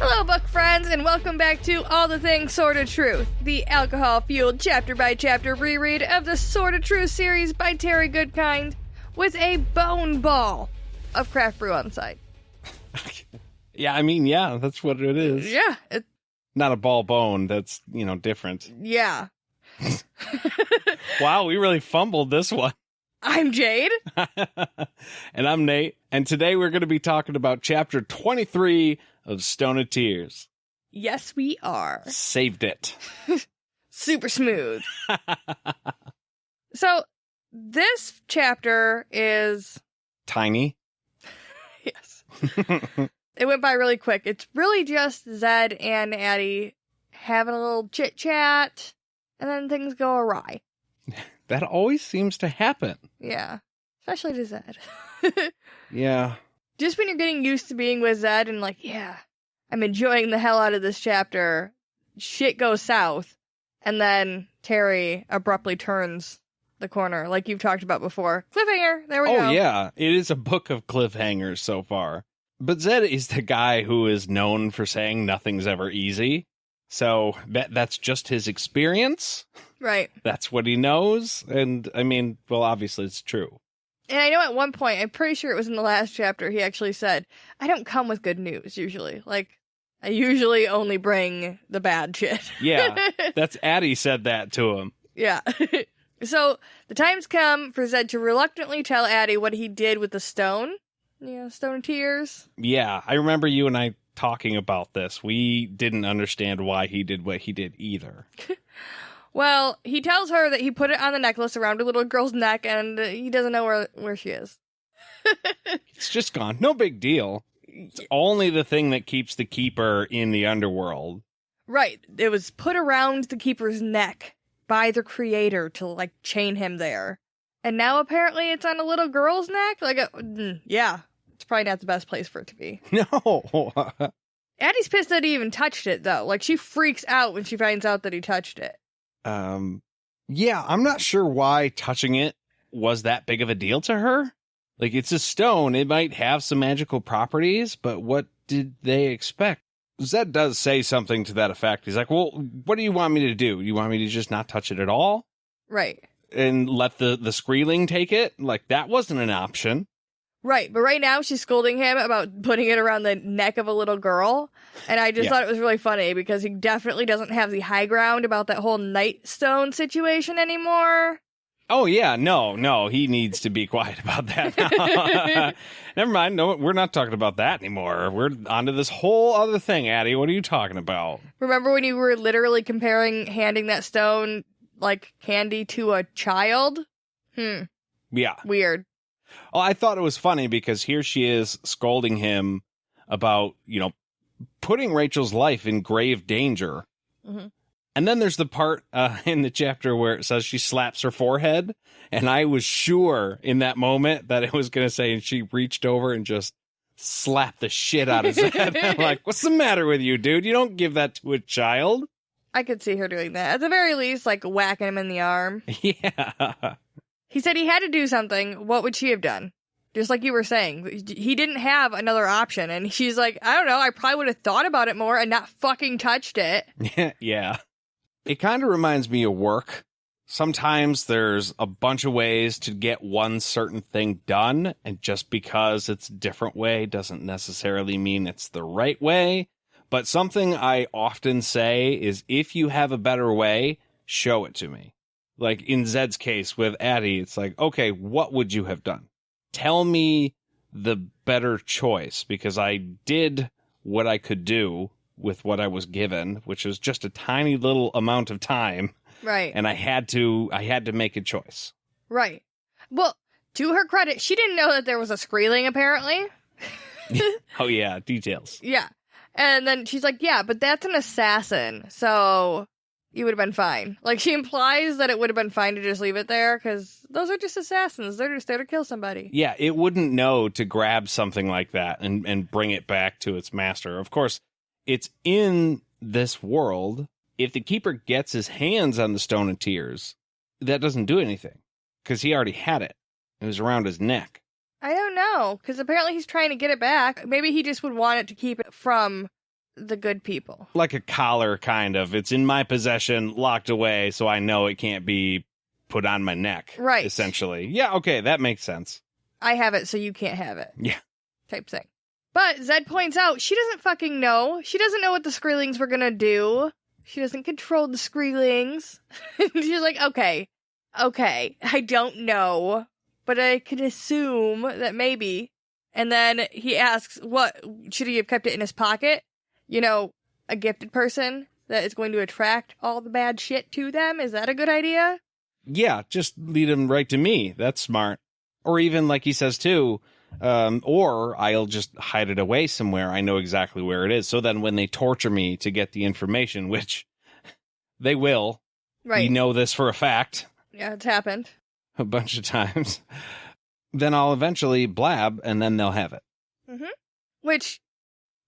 Hello, book friends, and welcome back to All the Things Sort of Truth, the alcohol-fueled chapter-by-chapter reread of the Sort of Truth series by Terry Goodkind, with a bone ball of craft brew on the side. Yeah, that's what it is. Yeah. Not a ball bone, that's, different. Yeah. Wow, we really fumbled this one. I'm Jade. And I'm Nate, and today we're going to be talking about Chapter 23 of Stone of Tears. Yes, we are. Saved it. Super smooth. So, this chapter is... Tiny. Yes. It went by really quick. It's really just Zedd and Adie having a little chit-chat, and then things go awry. That always seems to happen. Yeah. Especially to Zedd. Yeah. Just when you're getting used to being with Zedd and yeah, I'm enjoying the hell out of this chapter, shit goes south, and then Terry abruptly turns the corner, like you've talked about before. Cliffhanger! There we go. Oh, yeah. It is a book of cliffhangers so far. But Zedd is the guy who is known for saying nothing's ever easy. So that's just his experience. Right. That's what he knows. And, obviously it's true. And I know at one point, I'm pretty sure it was in the last chapter, he actually said, I don't come with good news, usually. I usually only bring the bad shit. Yeah, that's Adie said that to him. Yeah. So, the time's come for Zedd to reluctantly tell Adie what he did with the stone. Stone of Tears. Yeah, I remember you and I talking about this. We didn't understand why he did what he did either. Well, he tells her that he put it on the necklace around a little girl's neck, and he doesn't know where she is. It's just gone. No big deal. It's only the thing that keeps the keeper in the underworld. Right. It was put around the keeper's neck by the creator to, chain him there. And now apparently it's on a little girl's neck? Yeah. It's probably not the best place for it to be. No. Addie's pissed that he even touched it, though. She freaks out when she finds out that he touched it. Yeah, I'm not sure why touching it was that big of a deal to her. It's a stone. It might have some magical properties, but what did they expect? Zedd does say something to that effect. He's like, well, what do you want me to do? You want me to just not touch it at all? Right. And let the screeling take it? That wasn't an option. Right, but right now she's scolding him about putting it around the neck of a little girl, and I just thought it was really funny because he definitely doesn't have the high ground about that whole Nightstone situation anymore. Oh, yeah, no, he needs to be quiet about that. Never mind, no, we're not talking about that anymore. We're on to this whole other thing, Adie. What are you talking about? Remember when you were literally comparing handing that stone like candy to a child? Yeah. Weird. Oh, I thought it was funny because here she is scolding him about, putting Rachel's life in grave danger. Mm-hmm. And then there's the part in the chapter where it says she slaps her forehead. And I was sure in that moment that it was going to say, and she reached over and just slapped the shit out of Zedd. I'm like, what's the matter with you, dude? You don't give that to a child. I could see her doing that. At the very least, whacking him in the arm. Yeah. He said he had to do something. What would she have done? Just like you were saying. He didn't have another option. And she's like, I don't know. I probably would have thought about it more and not fucking touched it. Yeah. It kind of reminds me of work. Sometimes there's a bunch of ways to get one certain thing done. And just because it's a different way doesn't necessarily mean it's the right way. But something I often say is if you have a better way, show it to me. In Zedd's case with Adie, it's okay, what would you have done? Tell me the better choice, because I did what I could do with what I was given, which was just a tiny little amount of time. Right. And I had to make a choice. Right. Well, to her credit, she didn't know that there was a screeling, apparently. Oh, yeah, details. Yeah. And then she's like, yeah, but that's an assassin, so... you would have been fine. She implies that it would have been fine to just leave it there, because those are just assassins. They're just there to kill somebody. Yeah, it wouldn't know to grab something like that and bring it back to its master. Of course, it's in this world. If the keeper gets his hands on the Stone of Tears, that doesn't do anything, because he already had it. It was around his neck. I don't know, because apparently he's trying to get it back. Maybe he just would want it to keep it from the good people. Like a collar, kind of. It's in my possession, locked away, so I know it can't be put on my neck. Right. Essentially. Yeah, okay, that makes sense. I have it, so you can't have it. Yeah. Type thing. But Zedd points out she doesn't fucking know. She doesn't know what the screelings were gonna do. She doesn't control the screelings. She's like, okay, I don't know, but I can assume that maybe. And then he asks, what, should he have kept it in his pocket? You know, a gifted person that is going to attract all the bad shit to them? Is that a good idea? Yeah, just lead them right to me. That's smart. Or even, like he says, too, or I'll just hide it away somewhere. I know exactly where it is. So then when they torture me to get the information, which they will, Right. we know this for a fact. Yeah, it's happened. A bunch of times. Then I'll eventually blab, and then they'll have it. Mm-hmm. Which,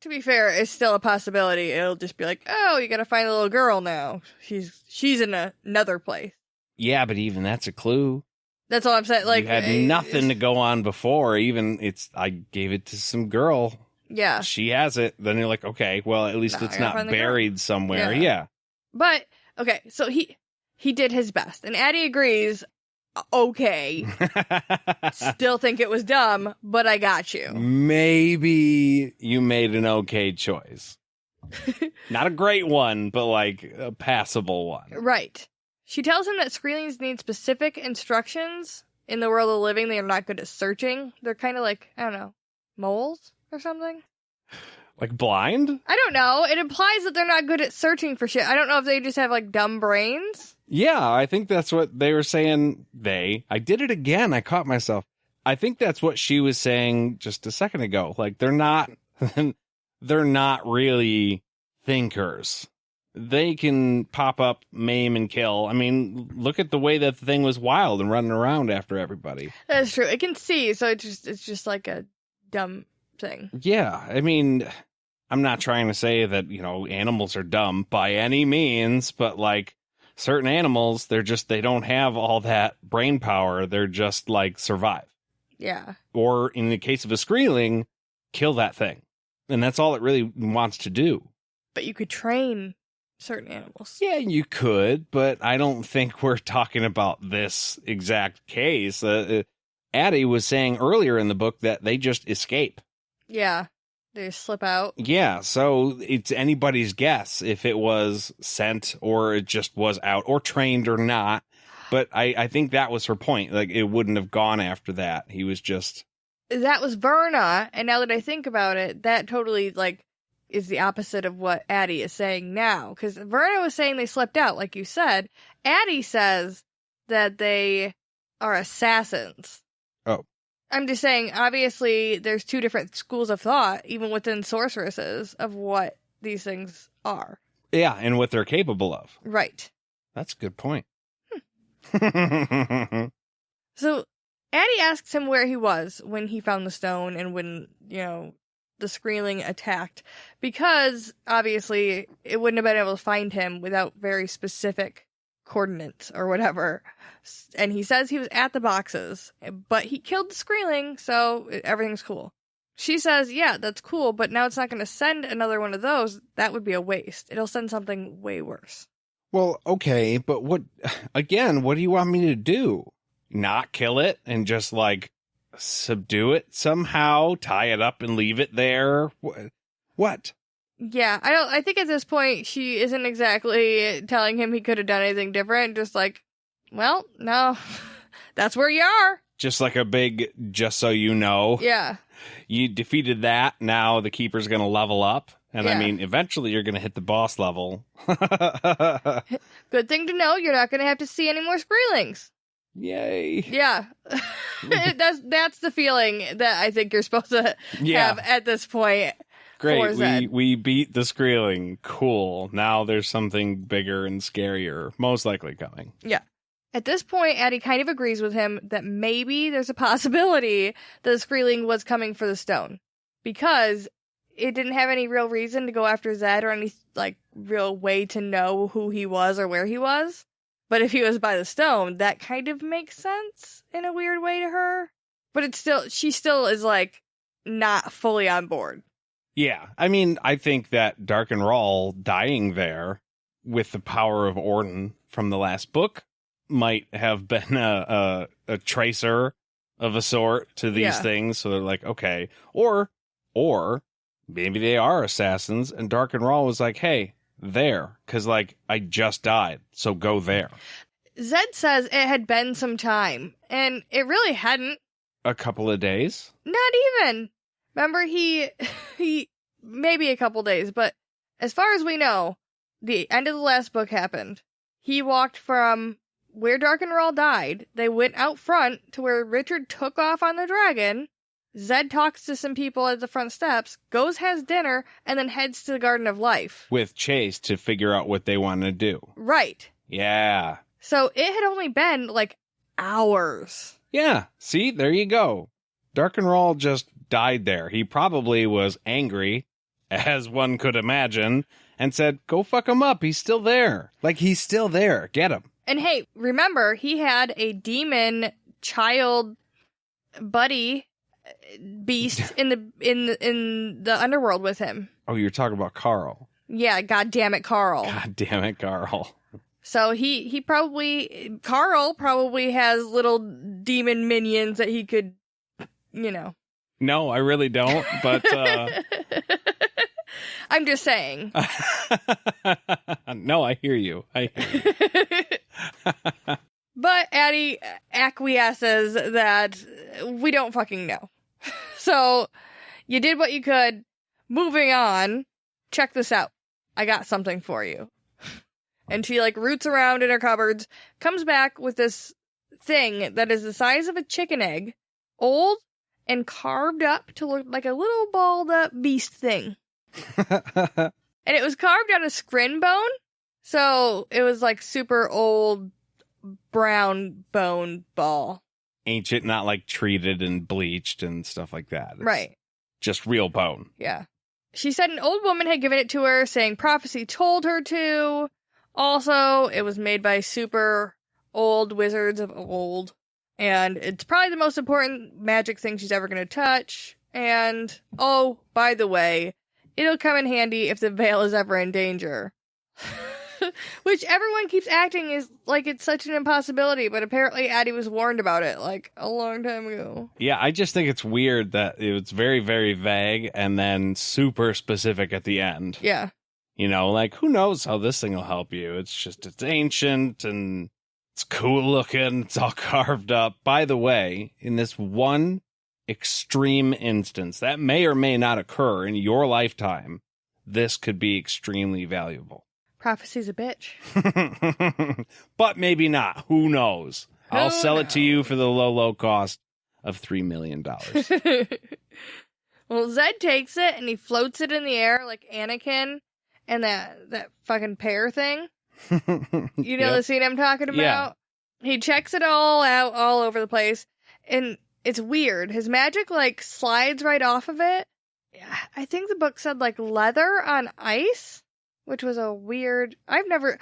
to be fair, is still a possibility. It'll just be like, oh, you gotta find a little girl now. She's in another place. Yeah, but even that's a clue. That's all I'm saying. Like, you had nothing to go on before. Even I gave it to some girl. Yeah. She has it. Then you're like, okay, well, at least it's not buried somewhere. Yeah. But, okay, so he did his best. And Adie agrees, okay. Still think it was dumb, but I got you. Maybe you made an okay choice. Not a great one, but like a passable one. Right. She tells him that screelings need specific instructions. In the world of the living, they are not good at searching. They're kind of like, I don't know, moles or something? Like blind? I don't know. It implies that they're not good at searching for shit. I don't know if they just have, like, dumb brains. Yeah, I think that's what they were saying. I did it again. I caught myself. I think that's what she was saying just a second ago. Like, they're not really thinkers. They can pop up, maim, and kill. I mean, look at the way that the thing was wild and running around after everybody. That's true. It can see, so it's just like a dumb thing. Yeah, I mean, I'm not trying to say that, animals are dumb by any means, but like certain animals, they don't have all that brain power. They're just like survive. Yeah. Or in the case of a screeling, kill that thing. And that's all it really wants to do. But you could train certain animals. Yeah, you could, but I don't think we're talking about this exact case. Adie was saying earlier in the book that they just escape. Yeah, they just slip out. Yeah, so it's anybody's guess if it was sent or it just was out or trained or not. But I think that was her point. Like, it wouldn't have gone after that. He was just... That was Verna, and now that I think about it, that totally, like, is the opposite of what Adie is saying now. Because Verna was saying they slipped out, like you said. Adie says that they are assassins. Oh. I'm just saying, obviously, there's two different schools of thought, even within sorceresses, of what these things are. Yeah, and what they're capable of. Right. That's a good point. So, Adie asks him where he was when he found the stone and when, the screeling attacked. Because, obviously, it wouldn't have been able to find him without very specific coordinates or whatever. And he says he was at the boxes, but he killed the screeling, so everything's cool. She says, yeah, that's cool, but now it's not going to send another one of those. That would be a waste. It'll send something way worse. Well, okay, but what do you want me to do? Not kill it and just, like, subdue it somehow, tie it up and leave it there? What? Yeah, I think at this point she isn't exactly telling him he could have done anything different, just like, well, no, that's where you are. Just like a big, just so you know. Yeah. You defeated that, now the keeper's going to level up. And I mean, eventually you're going to hit the boss level. Good thing to know, you're not going to have to see any more screelings. Yay. Yeah. That's the feeling that I think you're supposed to have at this point. Great, we beat the screeling. Cool. Now there's something bigger and scarier, most likely coming. Yeah. At this point, Adie kind of agrees with him that maybe there's a possibility that the screeling was coming for the stone. Because it didn't have any real reason to go after Zedd or any, like, real way to know who he was or where he was. But if he was by the stone, that kind of makes sense in a weird way to her. But she still is, like, not fully on board. Yeah, I mean, I think that Dark and Rawl dying there with the power of Orden from the last book might have been a tracer of a sort to these things. So they're like, okay, or maybe they are assassins, and Dark and Rawl was like, hey, there, because like I just died, so go there. Zedd says it had been some time, and it really hadn't. A couple of days? Not even. Remember, he maybe a couple days, but as far as we know, the end of the last book happened. He walked from where Dark and Rawl died. They went out front to where Richard took off on the dragon. Zedd talks to some people at the front steps, goes, has dinner, and then heads to the Garden of Life. With Chase to figure out what they want to do. Right. Yeah. So it had only been, like, hours. Yeah. See, there you go. Dark and Rawl just died there. He probably was angry, as one could imagine, and said, go fuck him up. He's still there. Like, he's still there. Get him. And hey, remember, he had a demon child buddy beast in the underworld with him. Oh, you're talking about Carl. Yeah, god damn it, Carl. God damn it, Carl. So Carl probably has little demon minions that he could, you know. No, I really don't, but I'm just saying. No, I hear you. But Adie acquiesces that we don't fucking know. So you did what you could. Moving on. Check this out. I got something for you. And she like roots around in her cupboards, comes back with this thing that is the size of a chicken egg, old and carved up to look like a little balled up beast thing. And it was carved out of scrin bone. So it was like super old brown bone ball. Ancient, not like treated and bleached and stuff like that. It's right. Just real bone. Yeah. She said an old woman had given it to her, saying prophecy told her to. Also, it was made by super old wizards of old. And it's probably the most important magic thing she's ever going to touch. And, oh, by the way, it'll come in handy if the veil is ever in danger. Which everyone keeps acting is like it's such an impossibility, but apparently Adie was warned about it like a long time ago. Yeah, I just think it's weird that it was very, very vague and then super specific at the end. Yeah. You know, like, who knows how this thing will help you? It's ancient and it's cool looking. It's all carved up. By the way, in this one extreme instance that may or may not occur in your lifetime, this could be extremely valuable. Prophecy's a bitch. But maybe not. Who knows? I'll sell it to you for the low cost of $3 million. Well, Zedd takes it and he floats it in the air like Anakin and that fucking pear thing. You know the scene I'm talking about? Yeah. He checks it all out all over the place. And it's weird. His magic like slides right off of it. I think the book said like leather on ice. Which was a weird... I've never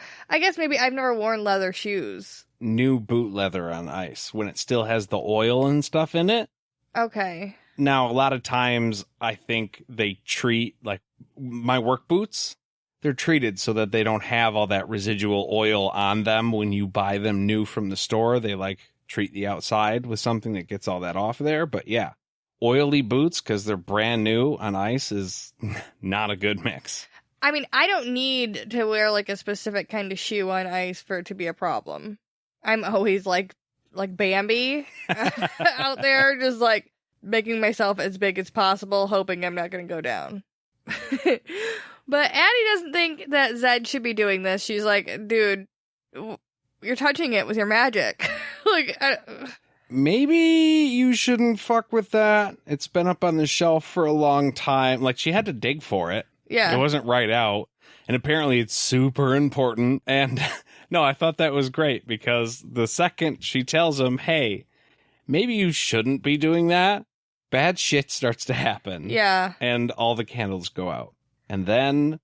worn leather shoes. New boot leather on ice, when it still has the oil and stuff in it. Okay. Now, a lot of times, I think they treat, like, my work boots, they're treated so that they don't have all that residual oil on them when you buy them new from the store. They, like, treat the outside with something that gets all that off there. But, yeah, oily boots, because they're brand new on ice, is not a good mix. I mean, I don't need to wear, like, a specific kind of shoe on ice for it to be a problem. I'm always, like Bambi out there, just, like, making myself as big as possible, hoping I'm not going to go down. But Adie doesn't think that Zedd should be doing this. She's like, dude, you're touching it with your magic. Maybe you shouldn't fuck with that. It's been up on the shelf for a long time. Like, she had to dig for it. Yeah. It wasn't right out. And apparently it's super important. And no, I thought that was great because the second she tells him, hey, maybe you shouldn't be doing that, bad shit starts to happen. Yeah. And all the candles go out. And then